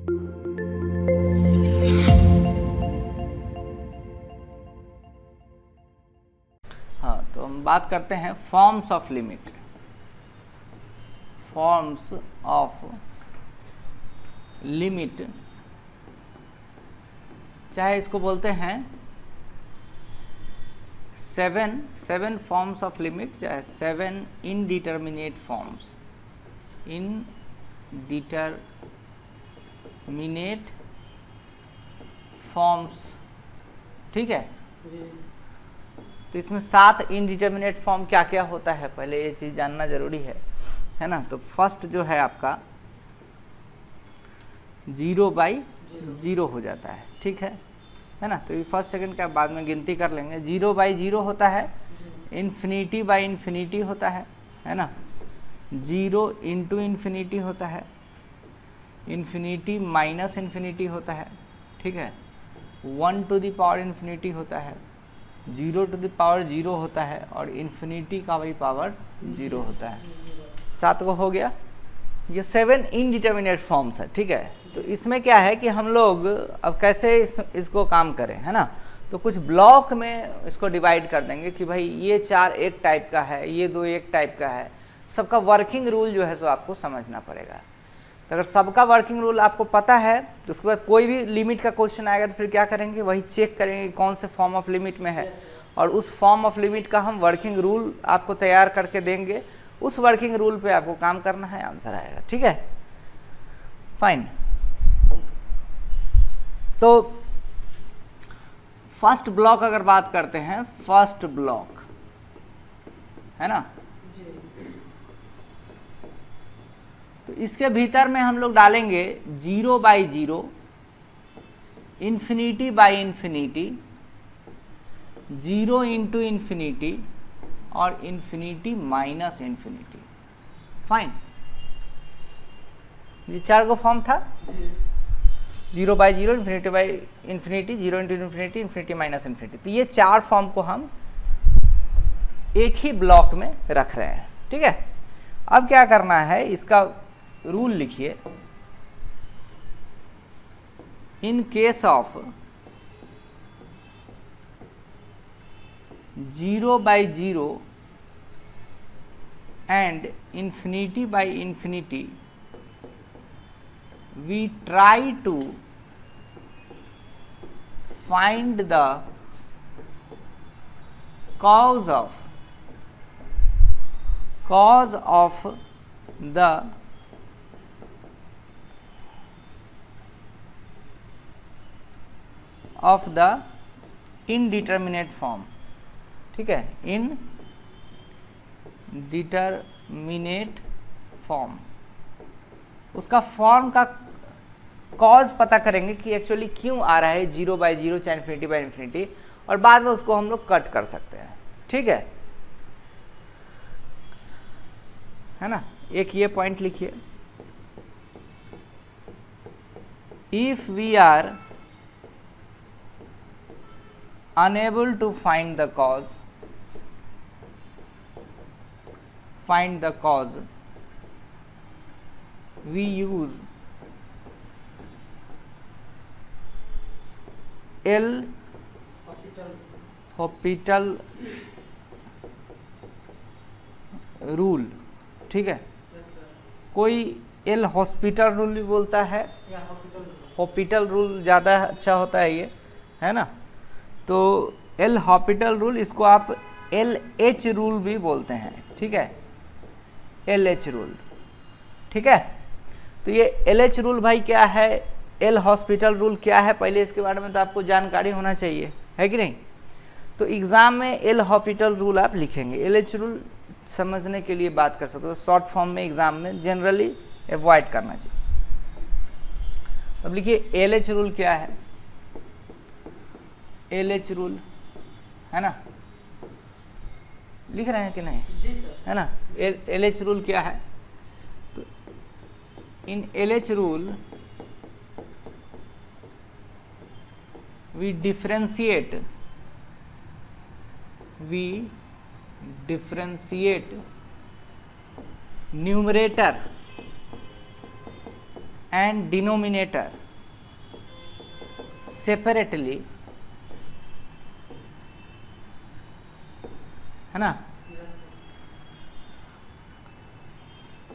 हाँ, तो हम बात करते हैं forms of limit. Forms of limit, चाहे इसको बोलते हैं सेवन फॉर्म्स ऑफ लिमिट, चाहे 7 इनडिटरमिनेट फॉर्म्स, इनडिटरमिनेट फॉर्म्स, ठीक है। तो इसमें 7 इनडिटरमिनेट फॉर्म क्या क्या होता है, पहले ये चीज़ जानना जरूरी है ना। तो फर्स्ट जो है आपका 0/0 हो जाता है, ठीक है ना। तो ये फर्स्ट सेकंड का बाद में गिनती कर लेंगे। 0/0 होता है, इन्फिनिटी होता है ना। 0 इंटू इन्फिनिटी होता है, इन्फिनिटी माइनस इन्फिनिटी होता है, ठीक है। 1 टू द पावर इन्फिनिटी होता है, 0 टू द पावर 0 होता है, और इन्फिनिटी का वही पावर 0 होता है। 7 को हो गया। ये 7 इनडिटरमिनेट फॉर्म्स है, ठीक है। तो इसमें क्या है कि हम लोग अब कैसे इसको काम करें, है ना। तो कुछ ब्लॉक में इसको डिवाइड कर देंगे कि भाई ये 4 एक टाइप का है, ये 2 एक टाइप का है। सबका वर्किंग रूल जो है सो आपको समझना पड़ेगा। तो अगर सबका वर्किंग रूल आपको पता है तो उसके बाद कोई भी लिमिट का क्वेश्चन आएगा तो फिर क्या करेंगे, वही चेक करेंगे कौन से फॉर्म ऑफ लिमिट में है, और उस फॉर्म ऑफ लिमिट का हम वर्किंग रूल आपको तैयार करके देंगे। उस वर्किंग रूल पे आपको काम करना है, आंसर आएगा, ठीक है। फाइन। तो फर्स्ट ब्लॉक अगर बात करते हैं, फर्स्ट ब्लॉक है ना, तो इसके भीतर में हम लोग डालेंगे 0/0, इन्फिनिटी, 0 इंटू इन्फिनिटी, और इन्फिनिटी माइनस इन्फिनिटी। फाइन। ये 4 को फॉर्म था, 0/0, infinity, 0 into infinity, infinity minus infinity. तो ये 4 फॉर्म को हम एक ही ब्लॉक में रख रहे हैं, ठीक है। अब क्या करना है, इसका रूल लिखिए। इन case of 0/0 and infinity, we try to find the cause of the indeterminate form, ठीक है। इनडिटरमिनेट फॉर्म, उसका फॉर्म का कॉज पता करेंगे कि एक्चुअली क्यों आ रहा है 0/0 चाहे इन्फिनिटी, और बाद में उसको हम लोग कट कर सकते हैं, ठीक है ना। एक ये पॉइंट लिखिए, if we are unable to find the cause, we use L'Hopital rule, ठीक है। कोई एल हॉस्पिटल रूल भी बोलता है, हॉपिटल रूल ज़्यादा अच्छा होता है ये, है ना। तो एल हॉपिटल रूल, इसको आप LH रूल भी बोलते हैं, ठीक है, LH रूल, ठीक है। तो ये LH रूल भाई क्या है, एल हॉस्पिटल रूल क्या है, पहले इसके बारे में तो आपको जानकारी होना चाहिए, है कि नहीं। तो एग्जाम में एल हॉस्पिटल रूल आप लिखेंगे, LH रूल समझने के लिए बात कर सकते हो, शॉर्ट फॉर्म में एग्जाम में जनरली अवॉइड करना चाहिए। अब लिखिए LH रूल क्या है, LH रूल, है ना, लिख रहे हैं कि नहीं जी सर, है ना। LH रूल क्या है, तो इन LH rule we differentiate numerator and denominator separately, है ना,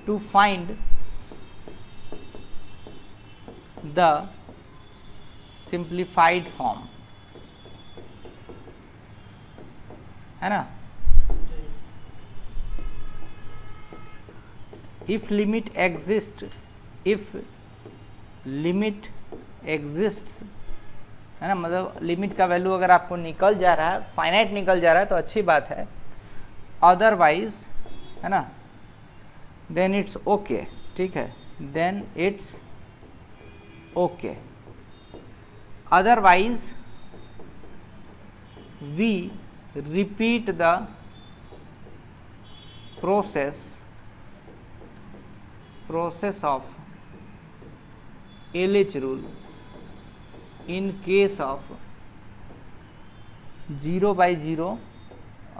to find the simplified form, है ना. If limit exists, है ना, मतलब लिमिट का वैल्यू अगर आपको निकल जा रहा है, फाइनाइट निकल जा रहा है तो अच्छी बात है. अदरवाइज, है ना, देन इट्स ओके. ठीक है, then it's okay. Otherwise we repeat the process of LH rule in case of 0 by 0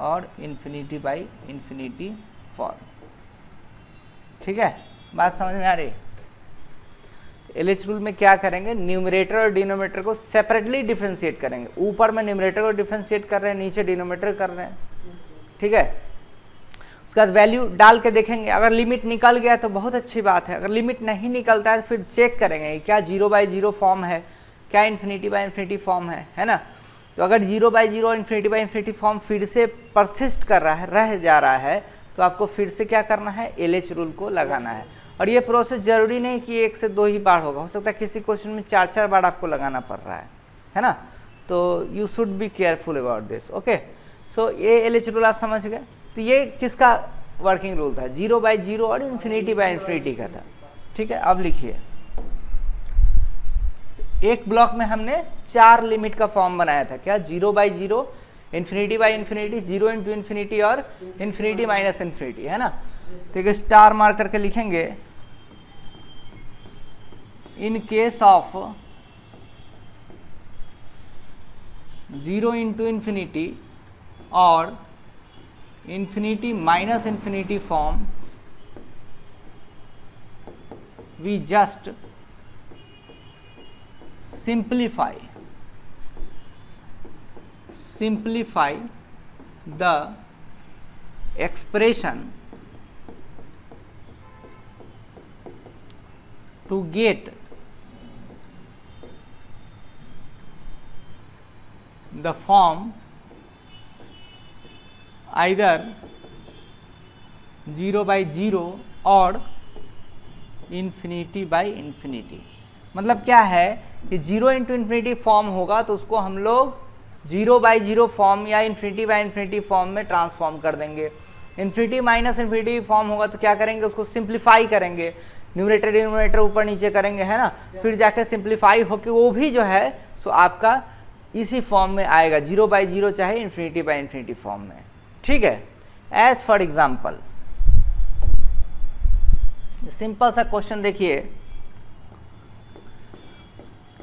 और infinity by infinity form. ठीक है, बात समझ में आ रही. LH रूल में क्या करेंगे, न्यूमरेटर और डिनोमिनेटर को सेपरेटली डिफरेंशिएट करेंगे. ऊपर में न्यूमरेटर को डिफरेंशिएट कर रहे हैं, नीचे डिनोमिनेटर कर रहे हैं. ठीक है, उसके बाद वैल्यू डाल के देखेंगे. अगर लिमिट निकल गया तो बहुत अच्छी बात है. अगर लिमिट नहीं निकलता है तो फिर चेक करेंगे क्या 0 by 0 फॉर्म है, क्या इन्फिनिटी बाई इन्फिनिटी फॉर्म है ना. तो अगर 0 by 0 infinity by infinity form फिर से परसिस्ट कर रहा है, रह जा रहा है, तो आपको फिर से क्या करना है, LH रूल को लगाना है. और ये प्रोसेस जरूरी नहीं कि 1 से 2 ही बार होगा, हो सकता है किसी क्वेश्चन में 4-4 बार आपको लगाना पड़ रहा है ना. तो you should be careful about this. Okay, so ये LH रूल आप समझ गए. तो ये किसका वर्किंग रूल था, 0 by 0 और इन्फिनिटी बाई इन्फिनिटी का था. ठीक है, अब लिखिए. एक ब्लॉक में हमने 4 लिमिट का फॉर्म बनाया था. क्या, 0 by 0, infinity by infinity, 0 into infinity और इन्फिनिटी माइनस इन्फिनिटी, है ना. ठीक है, स्टार मार्क करके लिखेंगे. In case of 0 into infinity और infinity minus infinity form, we just simplify the expression to get the form either 0 by 0 और infinity by infinity. मतलब क्या है कि 0 into इन्फिनिटी फॉर्म होगा तो उसको हम लोग 0 by 0 फॉर्म या इन्फिनिटी बाई इन्फिनिटी फॉर्म में ट्रांसफॉर्म कर देंगे. इन्फिनिटी माइनस इन्फिनिटी फॉर्म होगा तो क्या करेंगे, उसको सिंप्लीफाई करेंगे, न्यूमरेटर डिनोमिनेटर ऊपर नीचे करेंगे, है ना. फिर जाके सिंप्लीफाई होकर वो भी जो है सो आपका इसी फॉर्म में आएगा, 0 by 0 चाहे इन्फिनिटी बाई इन्फिनिटी फॉर्म में. ठीक है, एज फॉर एग्जाम्पल सिंपल सा क्वेश्चन देखिए.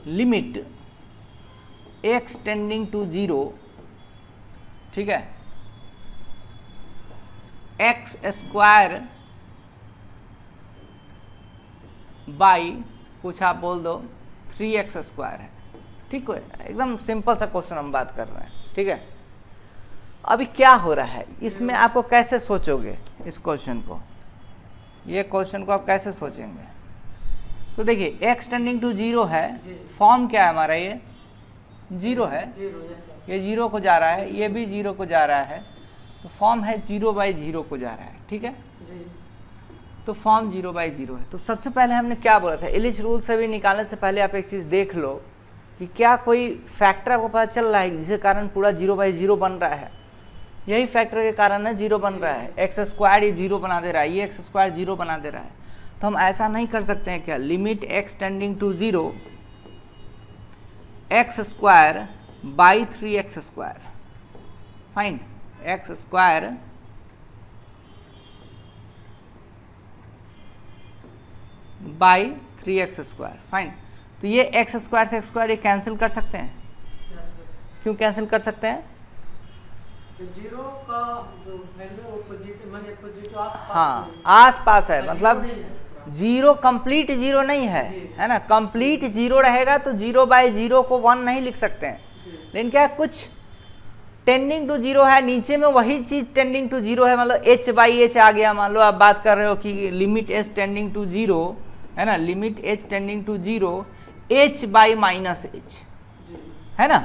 लिमिट x टेंडिंग टू 0, ठीक है, x स्क्वायर बाई कुछ आप बोल दो 3x स्क्वायर है. ठीक है, एकदम सिंपल सा क्वेश्चन हम बात कर रहे हैं. ठीक है, अभी क्या हो रहा है इसमें, आपको कैसे सोचोगे इस क्वेश्चन को, ये क्वेश्चन को आप कैसे सोचेंगे. तो देखिए x टेंडिंग टू 0 है, फॉर्म क्या है हमारा, ये 0 है, ये 0 को जा रहा है, ये भी 0 को जा रहा है, तो फॉर्म है 0 by 0 को जा रहा है. ठीक है, तो फॉर्म 0 by 0 है. तो सबसे पहले हमने क्या बोला था, LH रूल से भी निकालने से पहले आप एक चीज़ देख लो कि क्या कोई फैक्टर आपको पता चल रहा है जिसके कारण पूरा 0 by 0 बन रहा है. यही फैक्टर के कारण है 0 बन रहा है. एक्स स्क्वायर ये 0 बना दे रहा है, ये एक्स स्क्वायर 0 बना दे रहा है. तो हम ऐसा नहीं कर सकते हैं क्या, limit x tending to 0 x square by 3x square. Fine, x square by 3x square. Fine, तो ये x स्क्वायर से x स्क्वायर ये कैंसिल कर सकते हैं. क्यों कैंसिल कर सकते हैं, जीरो का जो वैल्यू पॉजिटिव, मतलब पॉजिटिव आसपास, हाँ आसपास है, मतलब जीरो कंप्लीट जीरो नहीं है ना। कंप्लीट जीरो रहेगा तो 0/0 को 1 नहीं लिख सकते हैं, लेकिन क्या कुछ टेंडिंग टू जीरो है, नीचे में वही चीज टेंडिंग टू जीरो है, मतलब h/h आ गया। मान लो आप बात कर रहे हो कि limit h tending to zero है ना, limit h tending to zero h/-h है ना।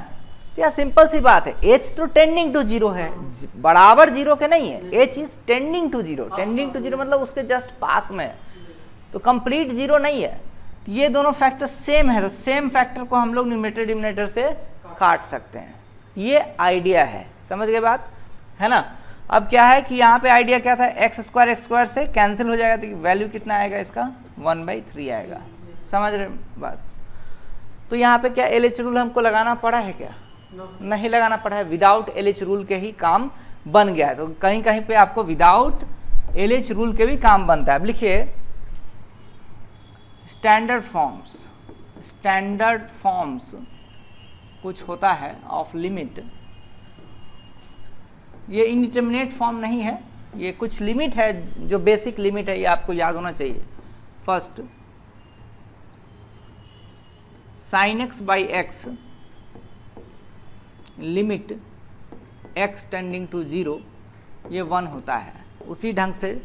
तो यह सिंपल सी बात है, h तो टेंडिंग टू जीरो है, बराबर जीरो के नहीं है, h is tending to zero. Tending to zero मतलब उसके जस्ट पास में है, तो कंप्लीट जीरो नहीं है। तो ये दोनों फैक्टर सेम है, तो सेम फैक्टर को हम लोग न्यूमरेटर डिनोमिनेटर से काट सकते हैं। ये आइडिया है, समझ गए बात है ना। अब क्या है कि यहाँ पे आइडिया क्या था, x² से कैंसिल हो जाएगा, तो वैल्यू कितना आएगा इसका 1/3 आएगा, समझ रहे बात। तो यहाँ पे क्या LH रूल हमको लगाना पड़ा है क्या? नहीं लगाना पड़ा है, विदाउट LH रूल के ही काम बन गया है। तो कहीं कहीं पे आपको विदाउट LH रूल के भी काम बनता है। अब लिखिए स्टैंडर्ड फॉर्म्स कुछ होता है ऑफ लिमिट, ये इंडिटरमिनेट फॉर्म नहीं है, ये कुछ लिमिट है जो बेसिक लिमिट है, ये आपको याद होना चाहिए। First sin x/x limit x tending to 0 ये 1 होता है। उसी ढंग से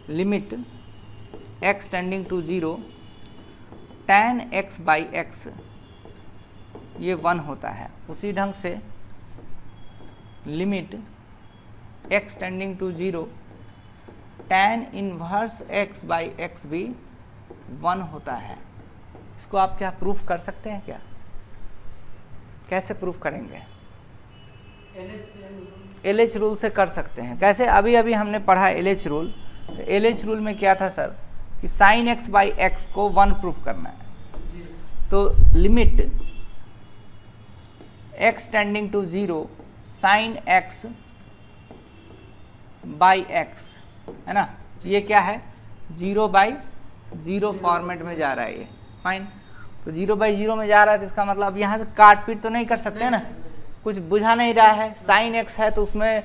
limit x tending to 0 tan x/x ये 1 होता है। उसी ढंग से limit x tending to 0 tan inverse x/x भी 1 होता है। इसको आप क्या प्रूफ कर सकते हैं क्या? कैसे प्रूफ करेंगे? LH रूल से कर सकते हैं। कैसे? अभी अभी हमने पढ़ा LH रूल। तो LH रूल में क्या था सर कि sin x/x को 1 प्रूफ करना है, तो limit x tending to 0 sin x/x है ना, ये क्या है 0/0 फॉर्मेट में जा रहा है ये, फाइन। तो 0/0 में जा रहा है, तो इसका मतलब यहाँ से काट पीट तो नहीं कर सकते ना, कुछ बुझा नहीं रहा है। sin x है तो उसमें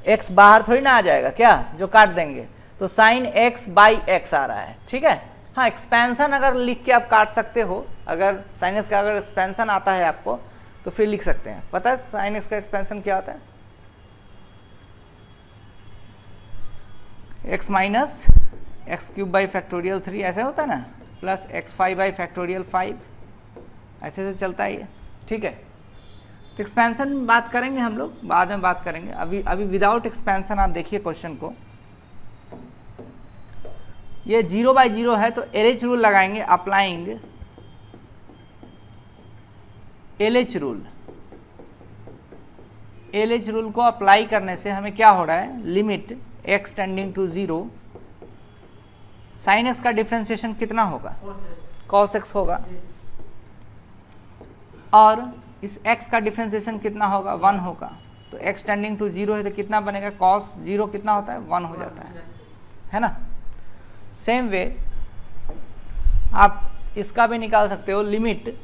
x बाहर थोड़ी ना आ जाएगा क्या जो काट देंगे, तो sin x/x आ रहा है, ठीक है। हाँ, एक्सपेंशन अगर लिख के आप काट सकते हो, अगर sin x का अगर एक्सपेंशन आता है आपको तो फिर लिख सकते हैं। पता है sin x का एक्सपेंशन क्या होता है? x माइनस x³ 3 ऐसे होता है ना, प्लस x5 5 ऐसे से चलता है ये, ठीक है। तो एक्सपेंशन बात करेंगे हम लोग, बाद में बात करेंगे। अभी विदाउट एक्सपेंशन आप देखिए क्वेश्चन को, ये 0/0 है तो LH रूल लगाएंगे, applying LH rule. LH rule को अप्लाई करने से हमें क्या हो रहा है, limit x tending to 0 sin x का डिफ्रेंशिएशन कितना होगा, cos x होगा, और इस x का डिफ्रेंशिएशन कितना होगा 1 होगा। तो x टेंडिंग टू 0 है तो कितना बनेगा, cos 0 कितना होता है 1 हो जाता है ना। सेम वे आप इसका भी निकाल सकते हो, limit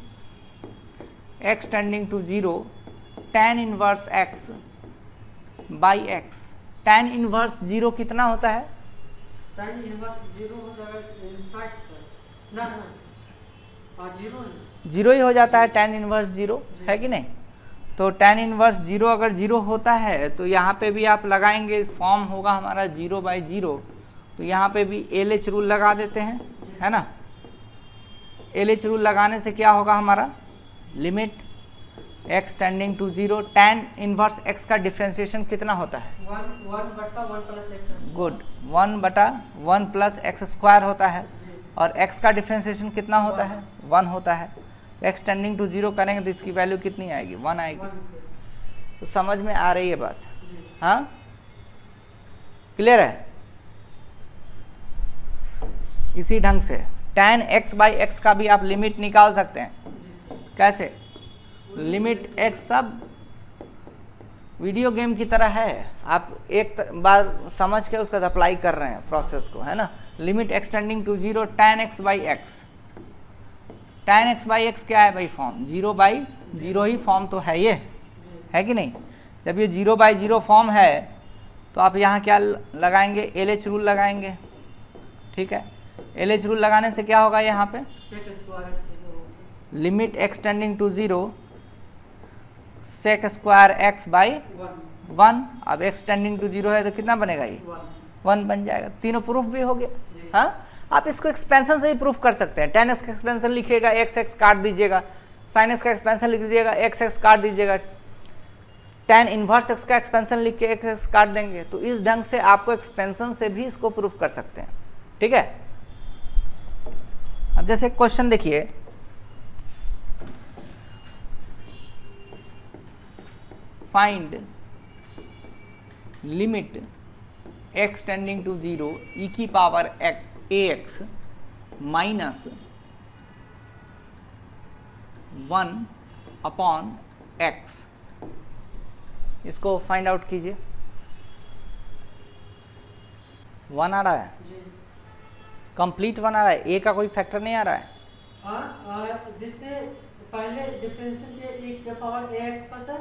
x tending to 0 tan inverse x/x। tan inverse 0 कितना होता है, tan इनवर्स 0 हो जाएगा, इनफैक्ट सर ना 0 ही हो जाता है tan इनवर्स 0, है कि नहीं। तो tan इनवर्स 0 अगर 0 होता है तो यहाँ पे भी आप लगाएंगे, फॉर्म होगा हमारा 0/0, तो यहाँ पे भी LH रूल लगा देते हैं, है ना। LH रूल लगाने से क्या होगा हमारा, limit x tending to 0 tan inverse x का डिफ्रेंशिएशन कितना होता है 1/1 plus x। Good, 1/1 plus x² होता है, और x का डिफ्रेंशिएशन कितना होता है 1 होता है। x टेंडिंग टू 0 करेंगे तो इसकी वैल्यू कितनी आएगी 1 आएगी। तो समझ में आ रही है बात, हाँ क्लियर है। इसी ढंग से tan x/x का भी आप लिमिट निकाल सकते हैं। कैसे, लिमिट x सब वीडियो गेम की तरह है, आप एक बार समझ के उसका अप्लाई कर रहे हैं प्रोसेस को, है ना। Limit x tending to 0 tan x/x। tan x/x क्या है भाई, फॉर्म 0/0 ही फॉर्म तो है ये, है कि नहीं। जब ये 0/0 फॉर्म है तो आप यहाँ क्या लगाएंगे, LH रूल लगाएंगे, ठीक है। LH रूल लगाने से क्या होगा यहाँ पे, सेक स्क्वायर एक्स जीरो होगा limit x tending to 0 sec square x by 1। अब एक्सटेंडिंग टू 0 है तो कितना बनेगा ये 1 बन जाएगा। तीनों प्रूफ भी हो गया। हाँ, आप इसको एक्सपेंशन से ही प्रूफ कर सकते हैं। tan x का एक्सपेंशन लिखिएगा, x काट दीजिएगा, sin x का एक्सपेंशन लिख दीजिएगा, x काट दीजिएगा, tan इनवर्स x का एक्सपेंशन लिख के x काट देंगे। तो इस ढंग से आपको एक्सपेंशन से भी इसको प्रूफ कर सकते हैं। ठीक है। अब जैसे क्वेश्चन देखिए, find limit x tending to 0 e की power ax minus 1 upon x। इसको फाइंड आउट कीजिए। 1 आ रहा है, जी। कंप्लीट 1 आ रहा है, a का कोई फैक्टर नहीं आ रहा है। जिससे पहले डिफरेंशियल किया e के पावर ax का सर,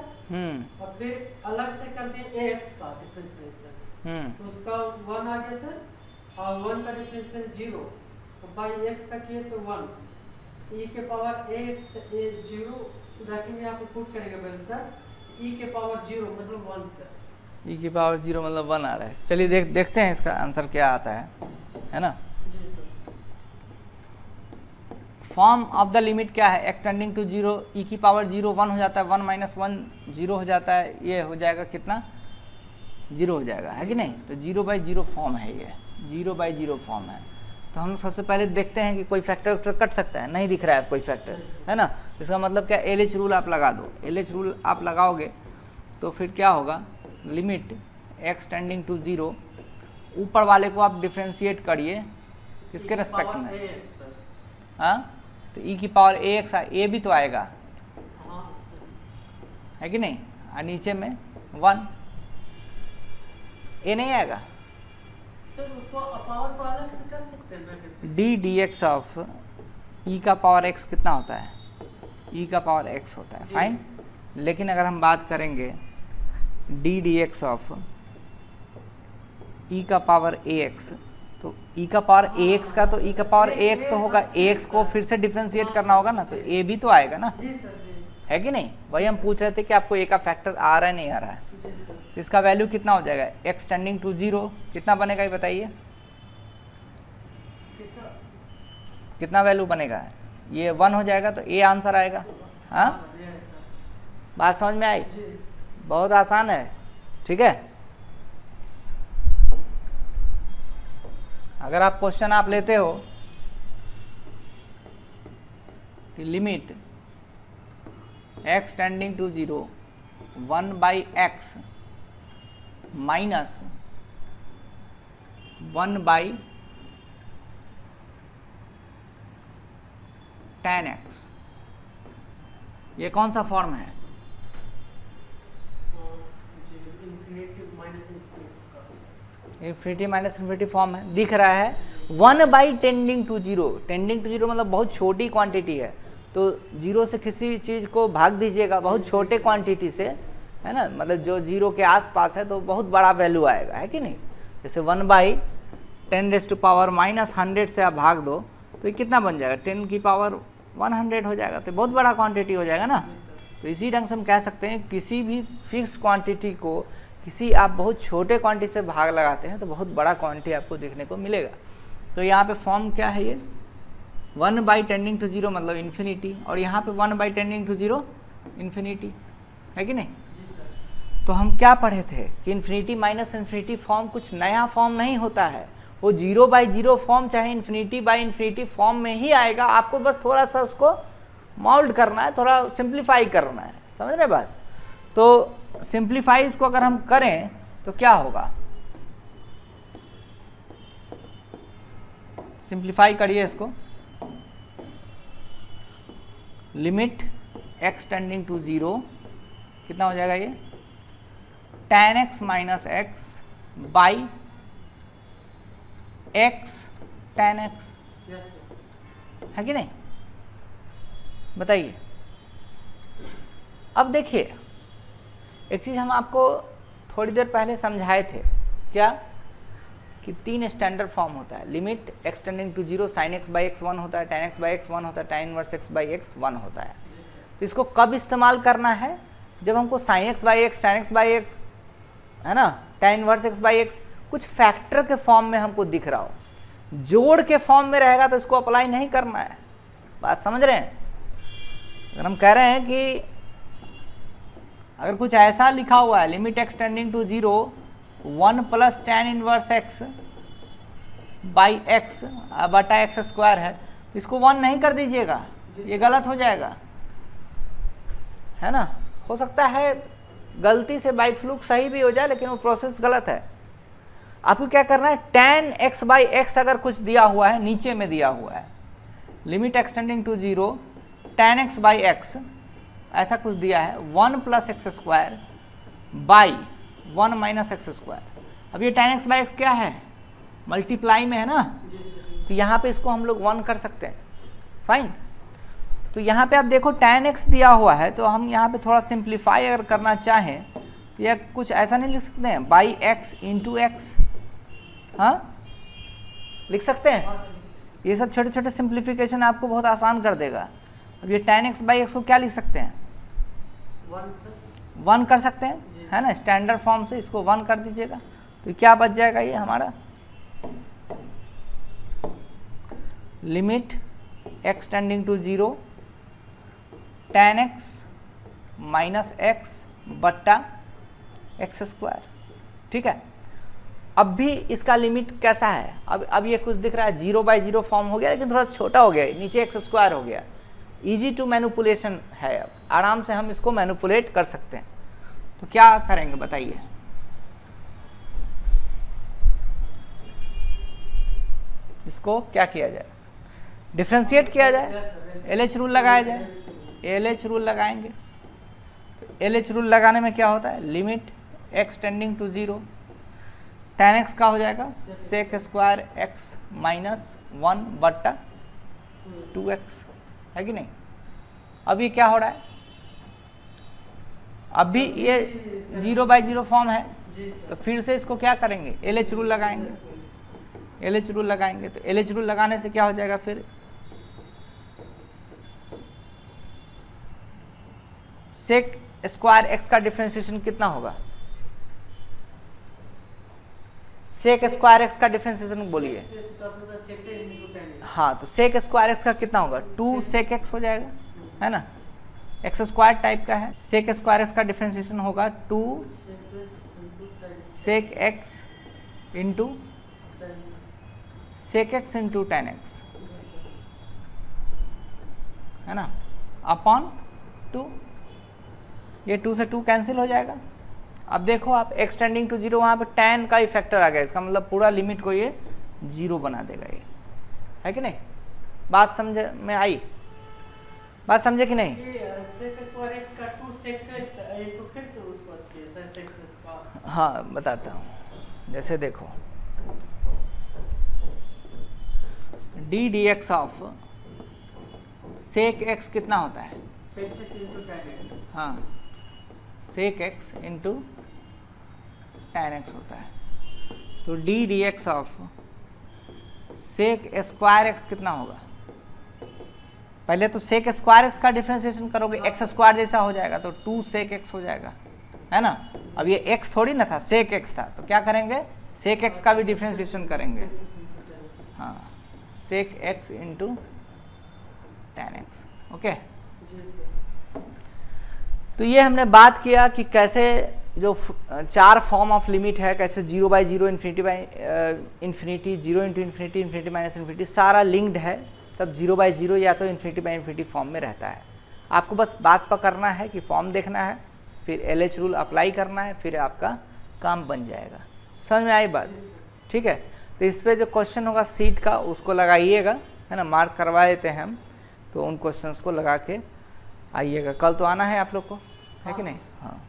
और फिर अलग से कर दिए ax का डिफरेंशियल, तो उसका 1 आ गया सर, और 1 का डिफरेंशियल 0, तो बाई x का किए तो 1, e के पावर ax 0 रखेंगे, यहाँ पे पुट करेंगे पहले सर, e के पावर 0 मतलब 1 सर, e की पावर 0 मतलब 1 आ रहा है। चलिए देखते हैं इसका आंसर क्या आता है ना। जी sir. Form of the limit क्या है, एक्सटेंडिंग टू 0 e की पावर 0 1 हो जाता है, 1 माइनस 1 0 हो जाता है, ये हो जाएगा कितना 0 हो जाएगा, है कि नहीं। तो 0/0 फॉर्म है, ये 0/0 फॉर्म है। तो हम सबसे पहले देखते हैं कि कोई फैक्टर कट सकता है, नहीं दिख रहा है कोई फैक्टर, है ना। इसका मतलब क्या, LH रूल आप लगा दो। LH रूल आप लगाओगे तो फिर क्या होगा, लिमिट x टेंडिंग टू 0, ऊपर वाले को आप डिफ्रेंशिएट करिए किसके रेस्पेक्ट में, हाँ, तो e की पावर ax a भी तो आएगा, है कि नहीं, और नीचे में 1 a नहीं आएगा। सर उसको पावर को अलग से कर सकते हैं, d dx ऑफ e का पावर x कितना होता है, e का पावर x होता है, फाइन। लेकिन अगर हम बात करेंगे d dx ऑफ e का पावर ax, तो e का पावर ax का, तो e का पावर ax तो होगा, ax को फिर से डिफ्रेंशिएट करना होगा ना, तो a भी तो आएगा ना, जी सर जी, है कि नहीं। वही हम पूछ रहे थे कि आपको a का फैक्टर आ रहा है नहीं आ रहा है। जी सर। तो इसका वैल्यू कितना हो जाएगा, x टेंडिंग टू 0 कितना बनेगा ये बताइए, किसका कितना वैल्यू बनेगा, ये 1 हो जाएगा, तो a आंसर आएगा। हाँ, ये है सर बात समझ में आई, जी। बहुत आसान है। ठीक है, अगर आप क्वेश्चन आप लेते हो कि limit x tending to 0 1/x minus 1/tan x, ये कौन सा फॉर्म है, इन्फिनिटी माइनस इन्फिनिटी फॉर्म है, दिख रहा है। 1/टेंडिंग टू 0, टेंडिंग टू 0 मतलब बहुत छोटी क्वांटिटी है, तो 0 से किसी चीज़ को भाग दीजिएगा बहुत छोटे क्वांटिटी से, है ना, मतलब जो 0 के आसपास है तो बहुत बड़ा वैल्यू आएगा, है कि नहीं। जैसे 1/10⁻⁻100 से आप भाग दो तो ये कितना बन जाएगा, 10 की पावर 100 हो जाएगा, तो बहुत बड़ा क्वांटिटी हो जाएगा ना। तो इसी ढंग से हम कह सकते हैं किसी भी फिक्स क्वांटिटी को किसी आप बहुत छोटे क्वांटिटी से भाग लगाते हैं तो बहुत बड़ा क्वांटिटी आपको देखने को मिलेगा। तो यहाँ पे फॉर्म क्या है, ये 1/टेंडिंग टू 0 मतलब इन्फिनिटी, और यहाँ पे 1/टेंडिंग टू 0 इन्फिनिटी, है कि नहीं। तो हम क्या पढ़े थे कि इन्फिनिटी माइनस इन्फिनिटी फॉर्म कुछ नया फॉर्म नहीं होता है, वो 0/0 फॉर्म चाहे इन्फिनिटी फॉर्म में ही आएगा, आपको बस थोड़ा सा उसको मोल्ड करना है, थोड़ा सिंप्लीफाई करना है, समझ रहे बात। तो सिंप्लीफाई इसको अगर हम करें तो क्या होगा, सिंप्लीफाई करिए इसको, लिमिट x टेंडिंग टू 0 कितना हो जाएगा, ये tan x minus x by x tan x, है कि नहीं, बताइए। अब देखिए एक चीज़ हम आपको थोड़ी देर पहले समझाए थे, क्या कि 3 स्टैंडर्ड फॉर्म होता है, limit x tending to 0 sin x by x 1 होता है, tan x बाई एक्स 1 होता है, tan inverse x by x 1 होता है। तो इसको कब इस्तेमाल करना है? जब हमको sin x by x, tan x by x, है ना, tan inverse x by x कुछ फैक्टर के फॉर्म में हमको दिख रहा हो। जोड़ के फॉर्म में रहेगा तो इसको अप्लाई नहीं करना है। बात समझ रहे हैं? अगर हम कह रहे हैं कि अगर कुछ ऐसा लिखा हुआ है, limit x tending to 0 1 plus tan inverse x by x बटा एक्स स्क्वायर है, इसको 1 नहीं कर दीजिएगा, ये गलत हो जाएगा, है ना। हो सकता है गलती से बाई फ्लूक सही भी हो जाए, लेकिन वो प्रोसेस गलत है। आपको क्या करना है, tan x बाई एक्स अगर कुछ दिया हुआ है, नीचे में दिया हुआ है, limit x tending to 0 tan x by x ऐसा कुछ दिया है, 1 plus x square by 1 minus x square. अब ये tan x बाई एक्स क्या है, मल्टीप्लाई में है ना, तो यहाँ पे इसको हम लोग 1 कर सकते हैं। फाइन। तो यहाँ पे आप देखो tan x दिया हुआ है, तो हम यहाँ पे थोड़ा सिंप्लीफाई अगर करना चाहें तो यह कुछ ऐसा नहीं लिख सकते हैं, बाई एक्स इंटू एक्स, हाँ लिख सकते हैं। ये सब छोटे छोटे सिंप्लीफिकेशन आपको बहुत आसान कर देगा। अब ये tan x बाई एक्स को क्या लिख सकते हैं, 1 कर सकते हैं, है ना, स्टैंडर्ड फॉर्म से इसको 1 कर दीजिएगा। तो क्या बच जाएगा ये हमारा, limit x tending to 0 tan x minus x बट्टा एक्स स्क्वायर। ठीक है। अब भी इसका लिमिट कैसा है, अब ये कुछ दिख रहा है 0 बाई 0 फॉर्म हो गया, लेकिन थोड़ा छोटा हो गया, नीचे एक्स स्क्वायर हो गया। इजी टू मैनिपुलेशन है, अब आराम से हम इसको मैनिपुलेट कर सकते हैं। तो क्या करेंगे बताइए, इसको क्या किया जाए, डिफ्रेंशिएट किया जाए, LH रूल लगाया जाए। LH रूल लगाएंगे। LH रूल लगाने में क्या होता है, limit x tending to 0 tan x का हो जाएगा सेक स्क्वायर x माइनस 1 बट्टा 2x, है कि नहीं। अब ये क्या हो रहा है, अभी ये 0 बाई 0 फॉर्म है, तो फिर से इसको क्या करेंगे, LH रूल लगाएंगे। LH रूल लगाएंगे तो LH रूल लगाने से क्या हो जाएगा, फिर सेक स्क्वायर x का डिफरेंशिएशन कितना होगा, सेक स्क्वायर x का डिफरेंशिएशन बोलिए। हाँ, तो सेक स्क्वायर x का कितना होगा, 2 सेक x हो जाएगा, है ना, एक्स स्क्वायर टाइप का है। सेक स्क्वायर x का डिफरेंशिएशन होगा 2 sec x into sec x into tan x, है ना, अपॉन 2। ये 2 से 2 कैंसिल हो जाएगा। अब देखो आप एक्सटेंडिंग टू 0, वहाँ पे tan का ही फैक्टर आ गया, इसका मतलब पूरा लिमिट को ये 0 बना देगा, ये है कि नहीं। बात समझ में आई, बात समझे कि नहीं। हाँ बताता हूँ, जैसे देखो d d x of sec x कितना होता है, हाँ sec x into tan x होता है। तो d d x of sec square x कितना होगा, पहले तो सेक स्क्वायर एक्स का डिफरेंशिएशन करोगे, एक्स स्क्वायर जैसा हो जाएगा, तो 2 सेक एक्स हो जाएगा, है ना। अब ये x थोड़ी ना था, सेक एक्स था, तो क्या करेंगे, सेक एक्स का भी डिफरेंशिएशन करेंगे, हाँ sec x into tan x। Okay, तो ये हमने बात किया कि कैसे जो 4 फॉर्म ऑफ लिमिट है, कैसे 0 by 0, infinity by infinity, 0 into infinity, infinity minus infinity, सारा लिंक्ड है, सब 0 बाई 0 या तो इन्फिनिटी बाई इन्फिनिटी फॉर्म में रहता है। आपको बस बात पकड़ना है कि फॉर्म देखना है, फिर LH रूल अप्लाई करना है, फिर आपका काम बन जाएगा। समझ में आई बात, ठीक है। तो इस पर जो क्वेश्चन होगा सीट का, उसको लगाइएगा, है ना, मार्क करवा देते हैं हम, तो उन क्वेश्चंस को लगा के आइएगा। कल तो आना है आप लोग को, है कि नहीं। हाँ।